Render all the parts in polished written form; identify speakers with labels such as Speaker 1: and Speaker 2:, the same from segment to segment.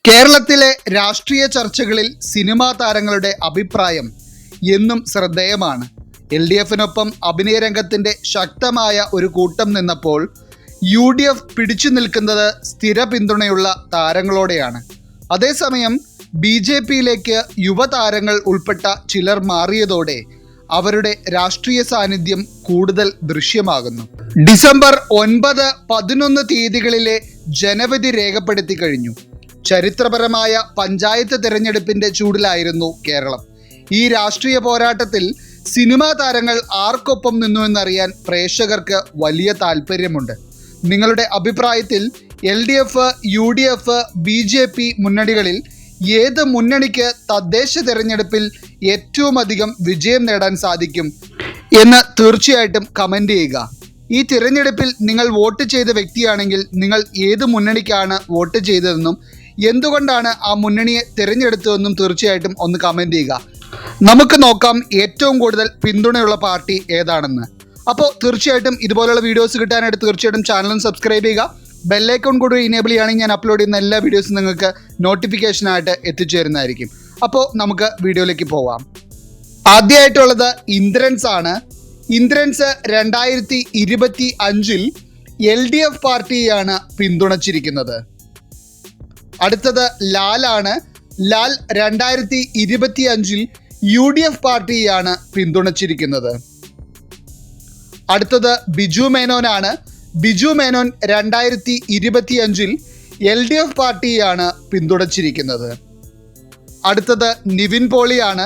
Speaker 1: കേരളത്തിലെ രാഷ്ട്രീയ ചർച്ചകളിൽ സിനിമാ താരങ്ങളുടെ അഭിപ്രായം എന്നും ശ്രദ്ധേയമാണ്. LDFനൊപ്പം അഭിനയ രംഗത്തിന്റെ ശക്തമായ ഒരു കൂട്ടം നിന്നപ്പോൾ UDF പിടിച്ചു നിൽക്കുന്നത് സ്ഥിര പിന്തുണയുള്ള താരങ്ങളോടെയാണ്. അതേസമയം BJPയിലേക്ക് യുവതാരങ്ങൾ ഉൾപ്പെട്ട ചിലർ മാറിയതോടെ അവരുടെ രാഷ്ട്രീയ സാന്നിധ്യം കൂടുതൽ ദൃശ്യമാകുന്നു. ഡിസംബർ 9, 11 തീയതികളിലെ ജനവിധി രേഖപ്പെടുത്തി കഴിഞ്ഞു. ചരിത്രപരമായ പഞ്ചായത്ത് തെരഞ്ഞെടുപ്പിന്റെ ചൂടിലായിരുന്നു കേരളം. ഈ രാഷ്ട്രീയ പോരാട്ടത്തിൽ സിനിമാ താരങ്ങൾ ആർക്കൊപ്പം നിന്നു എന്നറിയാൻ പ്രേക്ഷകർക്ക് വലിയ താല്പര്യമുണ്ട്. നിങ്ങളുടെ അഭിപ്രായത്തിൽ LDF, UDF, BJP മുന്നണികളിൽ ഏത് മുന്നണിക്ക് തദ്ദേശ തെരഞ്ഞെടുപ്പിൽ ഏറ്റവും അധികം വിജയം നേടാൻ സാധിക്കും എന്ന് തീർച്ചയായിട്ടും കമന്റ് ചെയ്യുക. ഈ തിരഞ്ഞെടുപ്പിൽ നിങ്ങൾ വോട്ട് ചെയ്ത വ്യക്തിയാണെങ്കിൽ നിങ്ങൾ ഏത് മുന്നണിക്കാണ് വോട്ട് ചെയ്തതെന്നും എന്തുകൊണ്ടാണ് ആ മുന്നണിയെ തിരഞ്ഞെടുത്തതെന്നും തീർച്ചയായിട്ടും ഒന്ന് കമന്റ് ചെയ്യുക. നമുക്ക് നോക്കാം ഏറ്റവും കൂടുതൽ പിന്തുണയുള്ള പാർട്ടി ഏതാണെന്ന്. അപ്പോൾ തീർച്ചയായിട്ടും ഇതുപോലുള്ള വീഡിയോസ് കിട്ടാനായിട്ട് തീർച്ചയായിട്ടും ചാനലും സബ്സ്ക്രൈബ് ചെയ്യുക. ബെല്ലൈക്കൺ കൂടി ഇനേബിൾ ചെയ്യുകയാണെങ്കിൽ ഞാൻ അപ്ലോഡ് ചെയ്യുന്ന എല്ലാ വീഡിയോസും നിങ്ങൾക്ക് നോട്ടിഫിക്കേഷനായിട്ട് എത്തിച്ചേരുന്നതായിരിക്കും. അപ്പോൾ നമുക്ക് വീഡിയോയിലേക്ക് പോവാം. ആദ്യമായിട്ടുള്ളത് ഇന്ദ്രൻസ് ആണ്. ഇന്ദ്രൻസ് 2025 LDF പാർട്ടിയാണ് പിന്തുണച്ചിരിക്കുന്നത്. അടുത്തത് ലാലാണ്. ലാൽ 2025 UDF പാർട്ടിയാണ് പിന്തുണച്ചിരിക്കുന്നത്. അടുത്തത് ബിജു മേനോനാണ്. ബിജു മേനോൻ 2025 LDF പാർട്ടിയാണ് പിന്തുണച്ചിരിക്കുന്നത്. അടുത്തത് നിവിൻ പോളിയാണ്.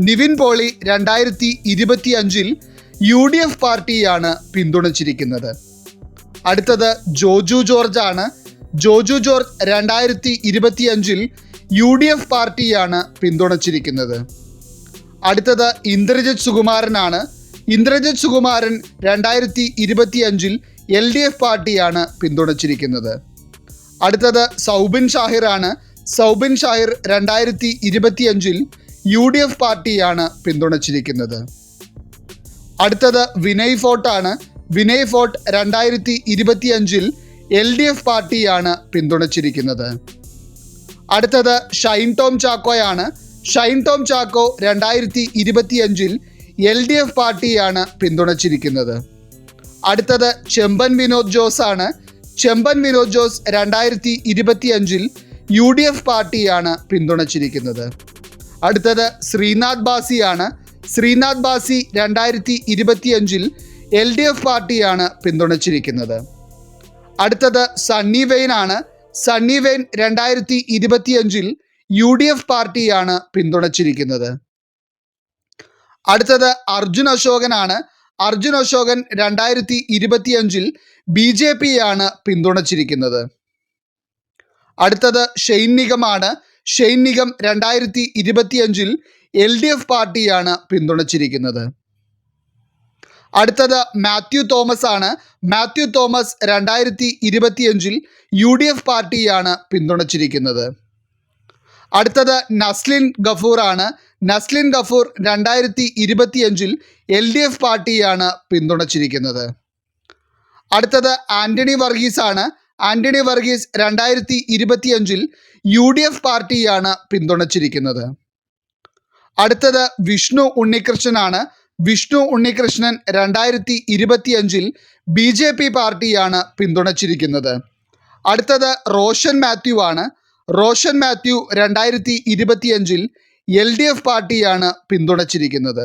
Speaker 1: നിവിൻ പോളി 2025 UDF പാർട്ടിയാണ് പിന്തുണച്ചിരിക്കുന്നത്. അടുത്തത് ജോജു ജോർജ് ആണ്. ജോജു ജോർജ് 2025 UDF പാർട്ടിയാണ് പിന്തുണച്ചിരിക്കുന്നത്. അടുത്തത് ഇന്ദ്രജിത് സുകുമാരനാണ്. ഇന്ദ്രജിത് സുകുമാരൻ 2025 LDF പാർട്ടിയാണ് പിന്തുണച്ചിരിക്കുന്നത്. അടുത്തത് സൗബിൻ ഷാഹിർ ആണ്. സൗബിൻ ഷാഹിർ 2025 UDF പാർട്ടിയാണ് പിന്തുണച്ചിരിക്കുന്നത്. അടുത്തത് വിനയ് ഫോർട്ട് ആണ്. വിനയ് ഫോർട്ട് 2025 LDF പാർട്ടിയാണ് പിന്തുണച്ചിരിക്കുന്നത്. അടുത്തത് ഷൈൻ ടോം ചാക്കോയാണ്. ഷൈൻ ടോം ചാക്കോ 2025 LDF പാർട്ടിയാണ് പിന്തുണച്ചിരിക്കുന്നത്. അടുത്തത് ചെമ്പൻ വിനോദ് ജോസ് ആണ്. ചെമ്പൻ വിനോദ് ജോസ് 2025 UDF പാർട്ടിയാണ് പിന്തുണച്ചിരിക്കുന്നത്. അടുത്തത് ശ്രീനാഥ് ബാസിയാണ്. ശ്രീനാഥ് ബാസി 2025 LDF പാർട്ടിയാണ് പിന്തുണച്ചിരിക്കുന്നത്. അടുത്തത് സണ്ണി വെയിൻ ആണ്. സണ്ണി വെയിൻ 2025 UDF പാർട്ടിയാണ് പിന്തുണച്ചിരിക്കുന്നത്. അടുത്തത് അർജുൻ അശോകനാണ്. അർജുൻ അശോകൻ 2025 BJP ആണ് പിന്തുണച്ചിരിക്കുന്നത്. അടുത്തത് ഷെയ്ൻ നിഗമാണ്. ഷെയ്ൻ നിഗം 2025 LDF പാർട്ടിയാണ് പിന്തുണച്ചിരിക്കുന്നത്. അടുത്തത് മാത്യു തോമസ് ആണ്. മാത്യു തോമസ് 2025 UDF പാർട്ടിയാണ് പിന്തുണച്ചിരിക്കുന്നത്. അടുത്തത് നസ്ലിൻ ഗഫൂർ ആണ്. നസ്ലിൻ ഗഫൂർ 2025 LDF പാർട്ടിയാണ് പിന്തുണച്ചിരിക്കുന്നത്. അടുത്തത് ആന്റണി വർഗീസ് ആണ്. ആന്റണി വർഗീസ് 2025 UDF പാർട്ടിയാണ് പിന്തുണച്ചിരിക്കുന്നത്. അടുത്തത് വിഷ്ണു ഉണ്ണികൃഷ്ണനാണ്. വിഷ്ണു ഉണ്ണികൃഷ്ണൻ 2025 BJP പാർട്ടിയാണ് പിന്തുണച്ചിരിക്കുന്നത്. അടുത്തത് റോഷൻ മാത്യു ആണ്. റോഷൻ മാത്യു 2025 LDF പാർട്ടിയാണ് പിന്തുണച്ചിരിക്കുന്നത്.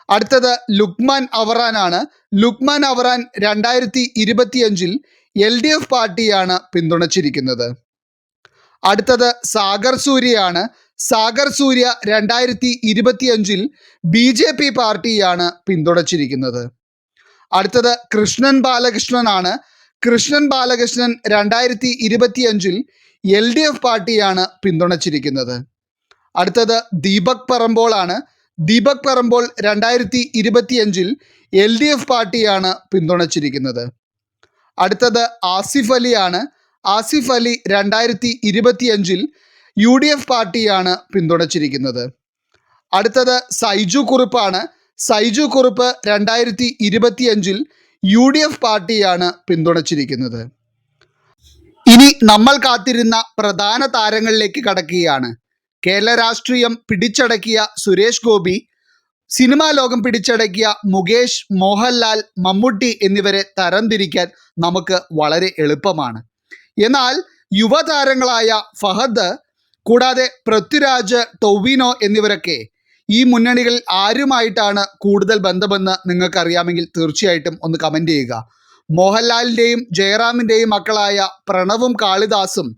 Speaker 1: അടുത്തത് ലുക്മാൻ അവറാൻ ആണ്. ലുക്മാൻ അവറാൻ 2025 LDF പാർട്ടിയാണ് പിന്തുണച്ചിരിക്കുന്നത്. അടുത്തത് സാഗർ സൂര്യയാണ്. സാഗർ സൂര്യ 2025 BJP പാർട്ടിയാണ് പിന്തുണച്ചിരിക്കുന്നത്. അടുത്തത് കൃഷ്ണൻ ബാലകൃഷ്ണൻ ആണ്. കൃഷ്ണൻ ബാലകൃഷ്ണൻ 2025 LDF പാർട്ടിയാണ് പിന്തുണച്ചിരിക്കുന്നത്. അടുത്തത് ദീപക് പറമ്പോൾ ആണ്. ദീപക് പറമ്പോൾ 2025 LDF പാർട്ടിയാണ് പിന്തുണച്ചിരിക്കുന്നത്. അടുത്തത് ആസിഫ് അലി ആണ്. ആസിഫ് അലി 2025 UDF പാർട്ടിയാണ് പിന്തുണച്ചിരിക്കുന്നത്. അടുത്തത് സൈജു കുറുപ്പാണ്. സൈജു കുറുപ്പ് 2025 UDF പാർട്ടിയാണ് പിന്തുണച്ചിരിക്കുന്നത്. ഇനി നമ്മൾ കാത്തിരുന്ന പ്രധാന താരങ്ങളിലേക്ക് കടക്കുകയാണ്. കേരള രാഷ്ട്രീയം പിടിച്ചടക്കിയ സുരേഷ് ഗോപി, സിനിമാ ലോകം പിടിച്ചടക്കിയ മുകേഷ്, മോഹൻലാൽ, മമ്മൂട്ടി എന്നിവരെ തരംതിരിക്കാൻ നമുക്ക് വളരെ എളുപ്പമാണ്. എന്നാൽ യുവതാരങ്ങളായ ഫഹദ്, കൂടാതെ പൃഥ്വിരാജ്, ടൊവിനോ എന്നിവരൊക്കെ ഈ മുന്നണികളിൽ ആരുമായിട്ടാണ് കൂടുതൽ ബന്ധമെന്ന് നിങ്ങൾക്കറിയാമെങ്കിൽ തീർച്ചയായിട്ടും ഒന്ന് കമൻറ്റ് ചെയ്യുക. മോഹൻലാലിൻ്റെയും ജയറാമിൻ്റെയും മക്കളായ പ്രണവും കാളിദാസും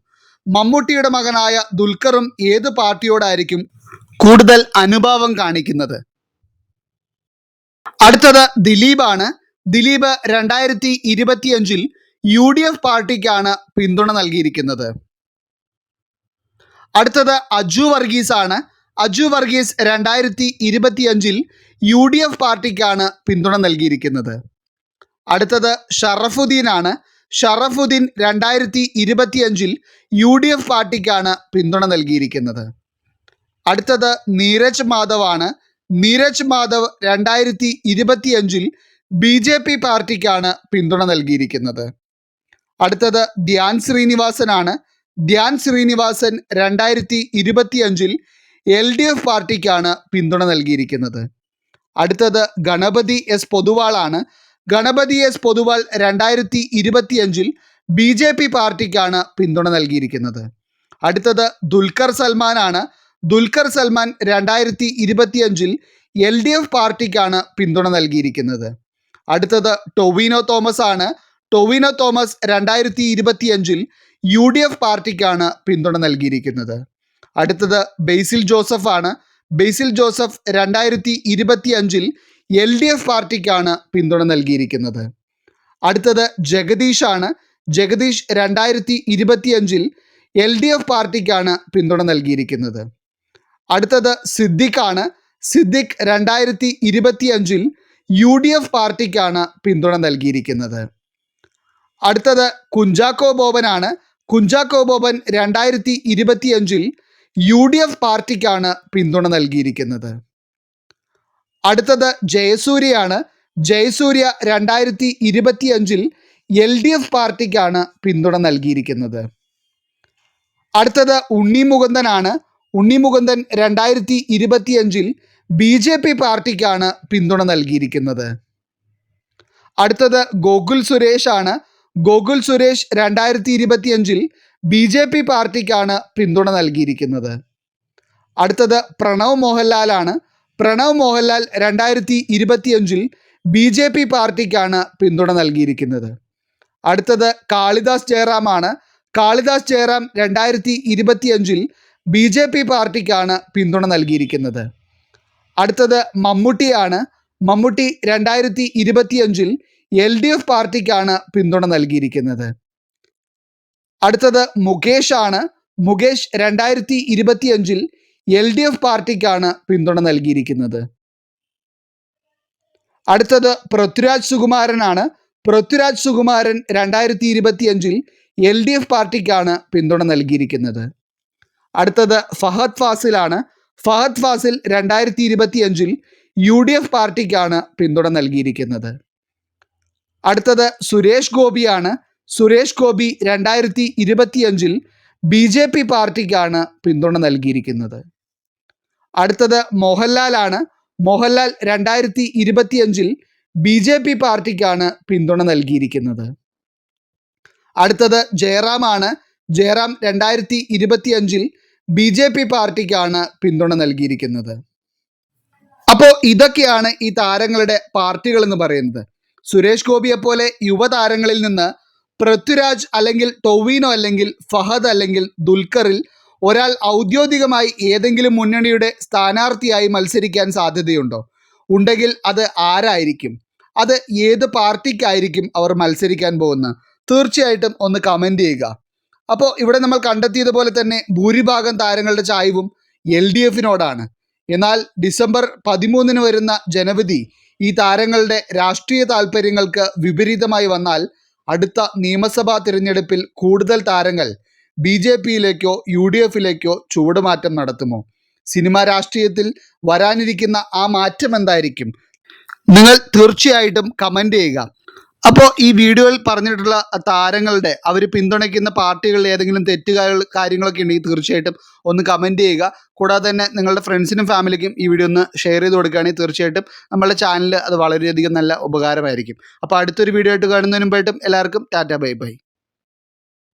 Speaker 1: മമ്മൂട്ടിയുടെ മകനായ ദുൽഖറും ഏത് പാർട്ടിയോടായിരിക്കും കൂടുതൽ അനുഭാവം കാണിക്കുന്നത്? അടുത്തത് ദിലീപാണ്. ദിലീപ് 2025 UDF പാർട്ടിക്കാണ് പിന്തുണ നൽകിയിരിക്കുന്നത്. അടുത്തത് അജു വർഗീസ് ആണ്. അജു വർഗീസ് 2025 UDF പാർട്ടിക്കാണ് പിന്തുണ നൽകിയിരിക്കുന്നത്. അടുത്തത് ഷറഫുദ്ദീൻ ആണ്. ഷറഫുദ്ദീൻ 2025 UDF പാർട്ടിക്കാണ് പിന്തുണ നൽകിയിരിക്കുന്നത്. അടുത്തത് നീരജ് മാധവ് ആണ്. നീരജ് മാധവ് 2025 BJP പാർട്ടിക്കാണ് പിന്തുണ നൽകിയിരിക്കുന്നത്. അടുത്തത് ധ്യാൻ ശ്രീനിവാസൻ ആണ്. ധ്യാൻ ശ്രീനിവാസൻ 2025 LDF പാർട്ടിക്കാണ് പിന്തുണ നൽകിയിരിക്കുന്നത്. അടുത്തത് ഗണപതി എസ് പൊതുവാളാണ്. ഗണപതി എസ് പൊതുവാൾ 2025 BJP പാർട്ടിക്കാണ് പിന്തുണ നൽകിയിരിക്കുന്നത്. അടുത്തത് ദുൽഖർ സൽമാൻ ആണ്. ദുൽഖർ സൽമാൻ 2025 LDF പാർട്ടിക്കാണ് പിന്തുണ നൽകിയിരിക്കുന്നത്. അടുത്തത് ടൊവിനോ തോമസ് ആണ്. ടൊവിനോ തോമസ് 2025 UDF പാർട്ടിക്കാണ് പിന്തുണ നൽകിയിരിക്കുന്നത്. അടുത്തത് ബേസിൽ ജോസഫ് ആണ്. ബേസിൽ ജോസഫ് 2025 LDF പാർട്ടിക്കാണ് പിന്തുണ നൽകിയിരിക്കുന്നത്. അടുത്തത് ജഗദീഷ് ആണ്. ജഗദീഷ് 2025 LDF പാർട്ടിക്കാണ് പിന്തുണ നൽകിയിരിക്കുന്നത്. അടുത്തത് സിദ്ദിഖ് ആണ്. സിദ്ദിഖ് 2025 UDF പാർട്ടിക്കാണ് പിന്തുണ നൽകിയിരിക്കുന്നത്. അടുത്തത് കുഞ്ചാക്കോ ബോബൻ ആണ്. കുഞ്ചാക്കോ ബോബൻ 2025 UDF പാർട്ടിക്കാണ് പിന്തുണ നൽകിയിരിക്കുന്നത്. അടുത്തത് ജയസൂര്യയാണ്. ജയസൂര്യ 2025 LDF പാർട്ടിക്കാണ് പിന്തുണ നൽകിയിരിക്കുന്നത്. അടുത്തത് ഉണ്ണി മുകുന്ദൻ ആണ്. ഉണ്ണി മുകുന്ദൻ 2025 BJP പാർട്ടിക്കാണ് പിന്തുണ നൽകിയിരിക്കുന്നത്. അടുത്തത് ഗോകുൽ സുരേഷ് ആണ്. ഗോകുൽ സുരേഷ് 2025 BJP പാർട്ടിക്കാണ് പിന്തുണ നൽകിയിരിക്കുന്നത്. അടുത്തത് പ്രണവ് മോഹൻലാൽ ആണ്. പ്രണവ് മോഹൻലാൽ 2025 BJP പാർട്ടിക്കാണ് പിന്തുണ നൽകിയിരിക്കുന്നത്. അടുത്തത് കാളിദാസ് ജയറാം ആണ്. കാളിദാസ് ജയറാം 2025 BJP പാർട്ടിക്കാണ് പിന്തുണ നൽകിയിരിക്കുന്നത്. അടുത്തത് മമ്മൂട്ടിയാണ്. മമ്മൂട്ടി 2025 LDF പാർട്ടിക്കാണ് പിന്തുണ നൽകിയിരിക്കുന്നത്. അടുത്തത് മുകേഷ് ആണ്. മുകേഷ് 2025 LDF പാർട്ടിക്കാണ് പിന്തുണ നൽകിയിരിക്കുന്നത്. അടുത്തത് പൃഥ്വിരാജ് സുകുമാരനാണ്. പൃഥ്വിരാജ് സുകുമാരൻ 2025 LDF പാർട്ടിക്കാണ് പിന്തുണ നൽകിയിരിക്കുന്നത്. അടുത്തത് ഫഹദ് ഫാസിലാണ്. ഫഹദ് ഫാസിൽ 2025 UDF പാർട്ടിക്കാണ് പിന്തുണ നൽകിയിരിക്കുന്നത്. അടുത്തത് സുരേഷ് ഗോപിയാണ്. സുരേഷ് ഗോപി 2025 BJP പാർട്ടിക്കാണ് പിന്തുണ നൽകിയിരിക്കുന്നത്. അടുത്തത് മോഹൻലാൽ ആണ്. മോഹൻലാൽ 2025 BJP പാർട്ടിക്കാണ് പിന്തുണ നൽകിയിരിക്കുന്നത്. അടുത്തത് ജയറാം ആണ്. ജയറാം 2025 BJP പാർട്ടിക്കാണ് പിന്തുണ നൽകിയിരിക്കുന്നത്. അപ്പോൾ ഇതൊക്കെയാണ് ഈ താരങ്ങളുടെ പാർട്ടികൾ എന്ന് പറയുന്നത്. സുരേഷ് ഗോപിയെ പോലെ യുവതാരങ്ങളിൽ നിന്ന് പൃഥ്വിരാജ് അല്ലെങ്കിൽ ടൊവിനോ അല്ലെങ്കിൽ ഫഹദ് അല്ലെങ്കിൽ ദുൽഖറിൽ ഒരാൾ ഔദ്യോഗികമായി ഏതെങ്കിലും മുന്നണിയുടെ സ്ഥാനാർത്ഥിയായി മത്സരിക്കാൻ സാധ്യതയുണ്ടോ? ഉണ്ടെങ്കിൽ അത് ആരായിരിക്കും? അത് ഏത് പാർട്ടിക്കായിരിക്കും അവർ മത്സരിക്കാൻ പോകുന്നത്? തീർച്ചയായിട്ടും ഒന്ന് കമൻറ്റ് ചെയ്യുക. അപ്പോൾ ഇവിടെ നമ്മൾ കണ്ടെത്തിയതുപോലെ തന്നെ ഭൂരിഭാഗം താരങ്ങളുടെ ചായ്വും LDFിനോടാണ്. എന്നാൽ ഡിസംബർ 13 വരുന്ന ജനവിധി ഈ താരങ്ങളുടെ രാഷ്ട്രീയ താല്പര്യങ്ങൾക്ക് വിപരീതമായി വന്നാൽ അടുത്ത നിയമസഭാ തിരഞ്ഞെടുപ്പിൽ കൂടുതൽ താരങ്ങൾ BJPയിലേക്കോ UDFിലേക്കോ ചുവടുമാറ്റം നടത്തുമോ? സിനിമാ രാഷ്ട്രീയത്തിൽ വരാനിരിക്കുന്ന ആ മാറ്റം എന്തായിരിക്കും? നിങ്ങൾ തീർച്ചയായിട്ടും കമൻറ്റ് ചെയ്യുക. അപ്പോൾ ഈ വീഡിയോയിൽ പറഞ്ഞിട്ടുള്ള താരങ്ങളുടെ അവർ പിന്തുണയ്ക്കുന്ന പാർട്ടികളിൽ ഏതെങ്കിലും കാര്യങ്ങളൊക്കെ ഉണ്ടെങ്കിൽ തീർച്ചയായിട്ടും ഒന്ന് കമൻറ്റ് ചെയ്യുക. കൂടാതെ തന്നെ നിങ്ങളുടെ ഫ്രണ്ട്സിനും ഫാമിലിക്കും ഈ വീഡിയോ ഒന്ന് ഷെയർ ചെയ്ത് കൊടുക്കുകയാണെങ്കിൽ തീർച്ചയായിട്ടും നമ്മുടെ ചാനലിൽ അത് വളരെയധികം നല്ല ഉപകാരമായിരിക്കും. അപ്പോൾ അടുത്തൊരു വീഡിയോ ആയിട്ട് കാണുന്നതിന് മുമ്പായിട്ടും എല്ലാവർക്കും ടാറ്റ ബൈ ബൈ.